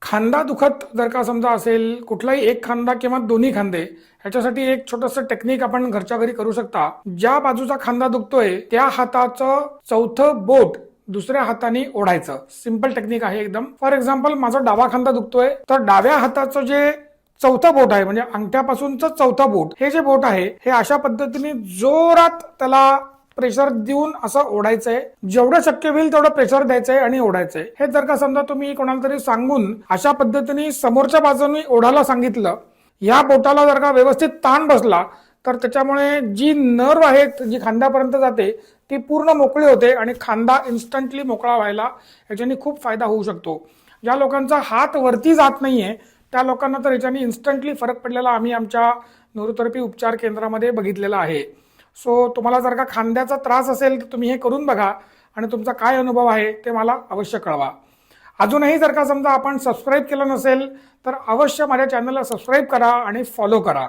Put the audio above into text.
खांदा दुखत जर का समजा असेल, कुठलाही एक खांदा किंवा दोन्ही खांदे, ह्याच्यासाठी एक छोटंसं टेक्निक आपण घरच्या घरी करू शकता. ज्या बाजूचा खांदा दुखतोय त्या हाताचं चौथं बोट दुसऱ्या हाताने ओढायचं. सिंपल टेक्निक आहे एकदम. फॉर एक्झाम्पल, माझा डावा खांदा दुखतोय तर डाव्या हाताचं जे चौथं बोट आहे, म्हणजे अंगठ्यापासूनच चौथं बोट, हे जे बोट आहे हे अशा पद्धतीने जोरात त्याला प्रेशर देऊन असं ओढायचंय. जेवढं शक्य होईल तेवढं प्रेशर द्यायचंय आणि ओढायचंय. हे जर का समजा तुम्ही कोणाला तरी सांगून अशा पद्धतीने समोरच्या बाजूने ओढायला सांगितलं, या बोटाला जर का व्यवस्थित ताण बसला तर त्याच्यामुळे जी नर्व आहे जी खांद्यापर्यंत जाते ती पूर्ण मोकळी होते आणि खांदा इन्स्टंटली मोकळा व्हायला याच्याने खूप फायदा होऊ शकतो. ज्या लोकांचा हात वरती जात नाहीये त्या लोकांना तर याच्याने इन्स्टंटली फरक पडलेला आम्ही आमच्या न्यूरोथेरपी उपचार केंद्रामध्ये बघितलेला आहे. सो तुम्हाला जर का खांद्याचा त्रास असेल तर तुम्ही हे करून बघा आणि तुमचा काय अनुभव आहे ते मला अवश्य कळवा. अजूनही जर का समजा आपण सबस्क्राईब केलं नसेल तर अवश्य माझ्या चॅनलला सबस्क्राईब करा आणि फॉलो करा.